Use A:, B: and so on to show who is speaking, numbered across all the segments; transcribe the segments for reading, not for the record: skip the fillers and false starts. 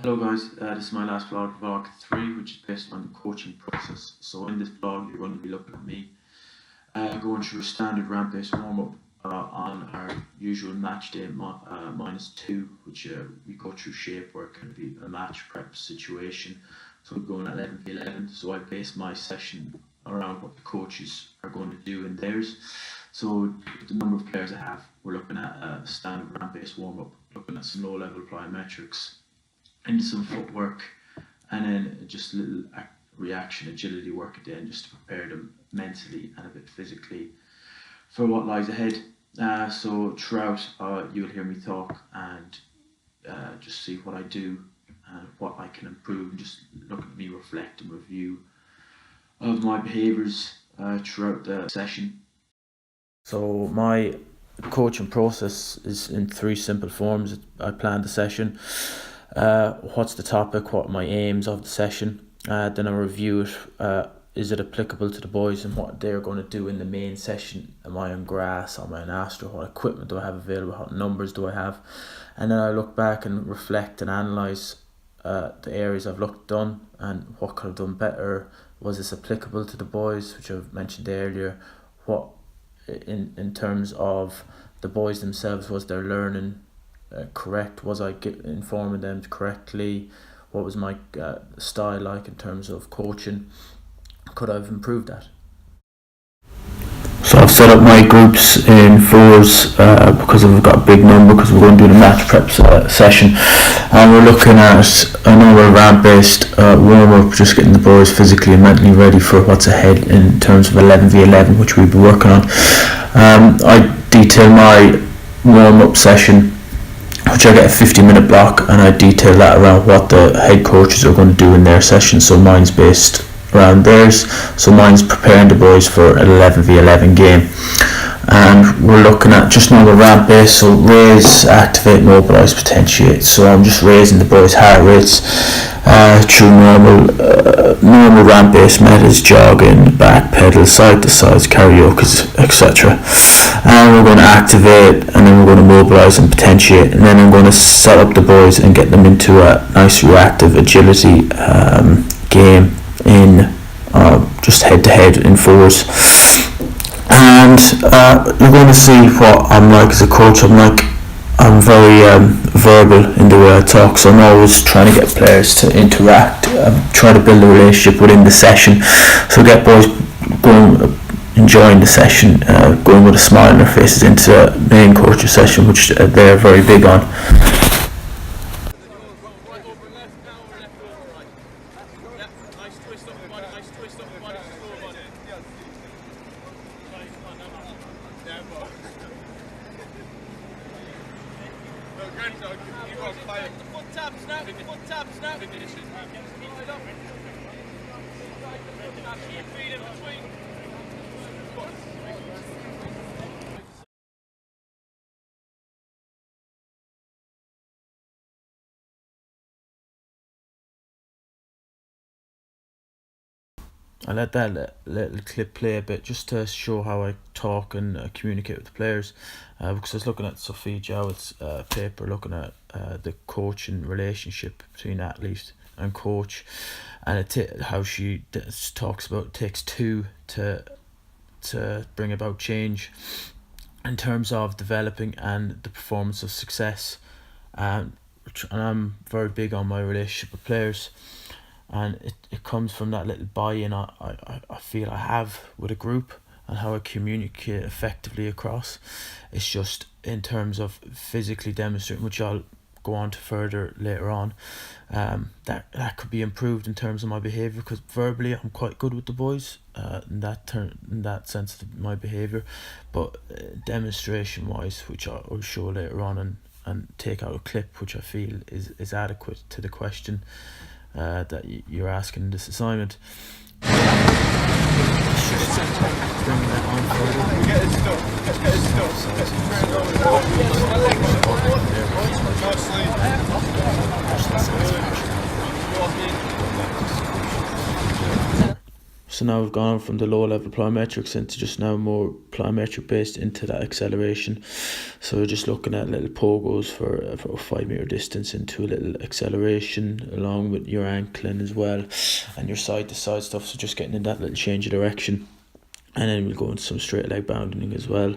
A: Hello guys, this is my last vlog, vlog 3, which is based on the coaching process. So in this vlog you're going to be looking at me going through a standard ramp-based warm-up on our usual match day -2, which we go through shape work and be a match prep situation. So we're going at 11v11, so I base my session around what the coaches are going to do in theirs. So the number of players I have, we're looking at a standard ramp-based warm-up, looking at some low-level plyometrics, into some footwork, and then just a little reaction agility work at the end, just to prepare them mentally and a bit physically for what lies ahead. So throughout you'll hear me talk and just see what I do and what I can improve, and just look at me reflect and review of my behaviours throughout the session.
B: So my coaching process is in 3 simple forms. I plan the session, what's the topic, what are my aims of the session, then I review it, is it applicable to the boys and what they're going to do in the main session. Am I on grass, am I on Astro, what equipment do I have available, what numbers do I have, and then I look back and reflect and analyse the areas I've done and what could have done better. Was this applicable to the boys, which I've mentioned earlier? What in terms of the boys themselves, was their learning correct? Was I informing them correctly? What was my style like in terms of coaching? Could I have improved that? So I've set up my groups in 4s because I've got a big number, because we're going to do the match prep session, and we're looking at a number of ramp-based warm-up, just getting the boys physically and mentally ready for what's ahead in terms of 11v11, which we'll be working on. I detail my warm-up session, which I get a 50-minute block, and I detail that around what the head coaches are going to do in their session. So mine's based around theirs. So mine's preparing the boys for an 11v11 game, and we're looking at just normal ramp base. So raise, activate, mobilize, potentiate. So I'm just raising the boys' heart rates through normal ramp base methods: jogging, back pedal, side to sides, karaoke, etc. And we're going to activate, and then we're going to mobilize and potentiate, and then I'm going to set up the boys and get them into a nice reactive agility game in just head-to-head in 4s. And you're going to see what I'm like as a coach. I'm very verbal in the way I talk, so I'm always trying to get players to interact, try to build a relationship within the session, so get boys going, enjoying the session, going with a smile on their faces into the main coaching session, which they're very big on. I let that little clip play a bit just to show how I talk and communicate with the players, because I was looking at Sophie Jowett's paper, looking at the coaching relationship between athlete and coach, and how she talks about it takes 2 to bring about change in terms of developing and the performance of success. And I'm very big on my relationship with players, and it comes from that little buy-in I feel I have with a group, and how I communicate effectively across. It's just in terms of physically demonstrating, which I'll go on to further later on, that could be improved in terms of my behaviour, because verbally I'm quite good with the boys in that sense of my behaviour, but demonstration wise, which I'll show later on and take out a clip which I feel is adequate to the question that you're asking in this assignment. Bring that on So now we've gone from the low level plyometrics into just now more plyometric based into that acceleration. So we're just looking at little pogos for a 5 meter distance into a little acceleration along with your ankling as well and your side to side stuff. So just getting in that little change of direction, and then we'll go into some straight leg bounding as well.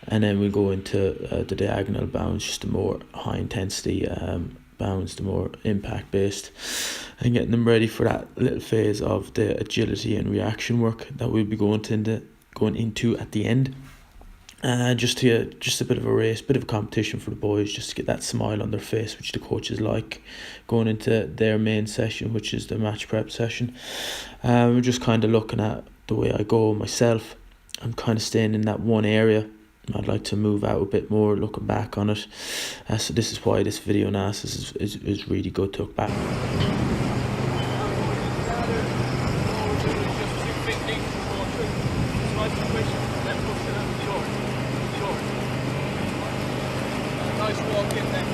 B: And then we'll go into the diagonal bounds, just the more high intensity bounds, the more impact based, and getting them ready for that little phase of the agility and reaction work that we'll be going into at the end. Just a bit of a race, bit of a competition for the boys, just to get that smile on their face, which the coaches like, going into their main session, which is the match prep session. We're just kind of looking at the way I go myself. I'm kind of staying in that one area. I'd like to move out a bit more looking back on it. So this is why this video analysis is really good to look back.
C: Nice walk in there.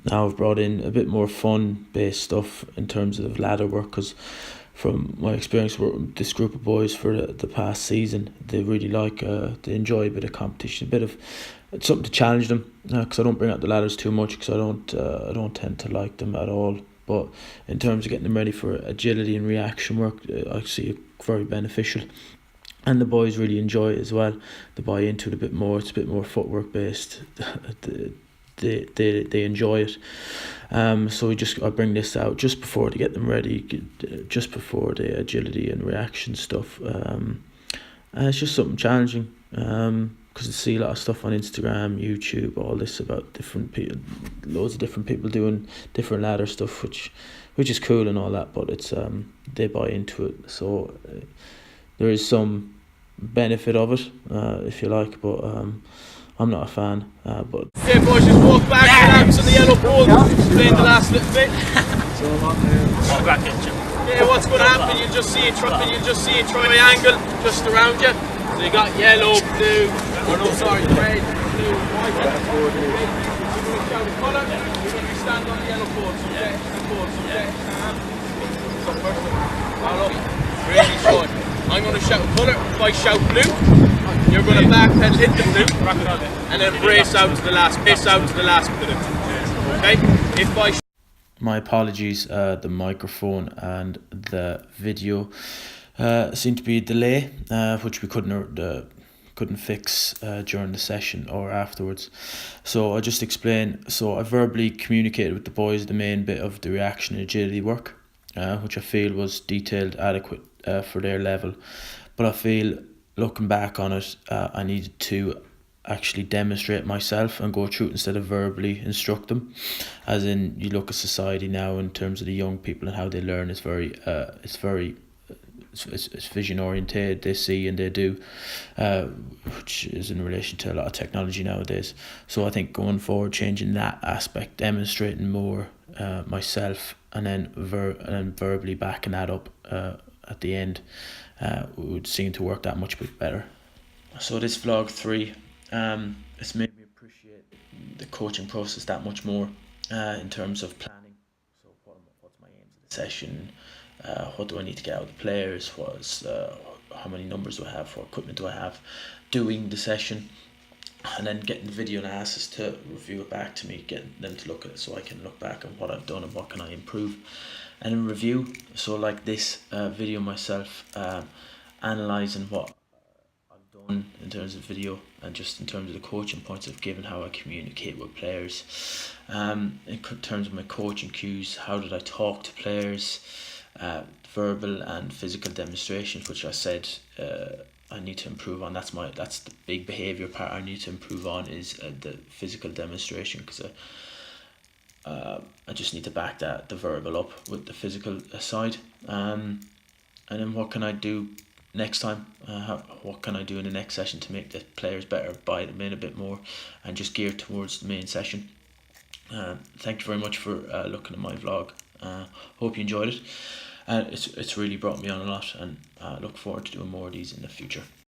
B: Now I've brought in a bit more fun based stuff in terms of ladder work, because from my experience with this group of boys for the past season, they really they enjoy a bit of competition, a bit of something to challenge them, because I don't bring out the ladders too much, because I don't tend to like them at all. But in terms of getting them ready for agility and reaction work, I see it very beneficial. And the boys really enjoy it as well. They buy into it a bit more. It's a bit more footwork based. They enjoy it. So I bring this out just before to get them ready, just before the agility and reaction stuff. And it's just something challenging. Because I see a lot of stuff on Instagram, YouTube, all this about different people, loads of different people doing different ladder stuff, which is cool and all that. But it's they buy into it. So there is some benefit of it, if you like, but I'm not a fan. But
C: Okay, boys, just walk back, relax on the yellow pole. Explain the last little bit. Yeah, what's going to happen? You'll just see a triangle just around you. So you got yellow, blue, red, blue, white. You're going to shout the colour. You're going to stand on the yellow pole. So perfect. Now look, really short. I'm going to shout colour. If I shout blue, you're going to backpedal, hit the blue, and then brace out to the last blue. Okay? If I
B: my apologies, the microphone and the video seemed to be a delay, which we couldn't fix during the session or afterwards. So I just explain. So I verbally communicated with the boys the main bit of the reaction and agility work, which I feel was detailed, adequate for their level. But I feel, looking back on it, I needed to actually demonstrate myself and go through it instead of verbally instruct them. As in, you look at society now in terms of the young people and how they learn, it's vision oriented. They see and they do, which is in relation to a lot of technology nowadays. So I think going forward, changing that aspect, demonstrating more myself, and then verbally backing that up at the end, would seem to work that much better. So this vlog 3, it's made me appreciate the coaching process that much more, in terms of planning. So what's my aims of the session? What do I need to get out of the players? How many numbers do I have? What equipment do I have? Doing the session, and then getting the video analysis to review it back to me, getting them to look at it so I can look back on what I've done and what can I improve, and in review. So like this video myself, analysing what I've done in terms of video and just in terms of the coaching points I've given, how I communicate with players, in terms of my coaching cues, how did I talk to players, verbal and physical demonstrations, which I said I need to improve on. That's the big behaviour part I need to improve on, is the physical demonstration, because I just need to back the verbal up with the physical side. And then what can I do next time? What can I do in the next session to make the players better, buy them in a bit more, and just gear towards the main session. Thank you very much for looking at my vlog. Hope you enjoyed it. It's really brought me on a lot, and I look forward to doing more of these in the future.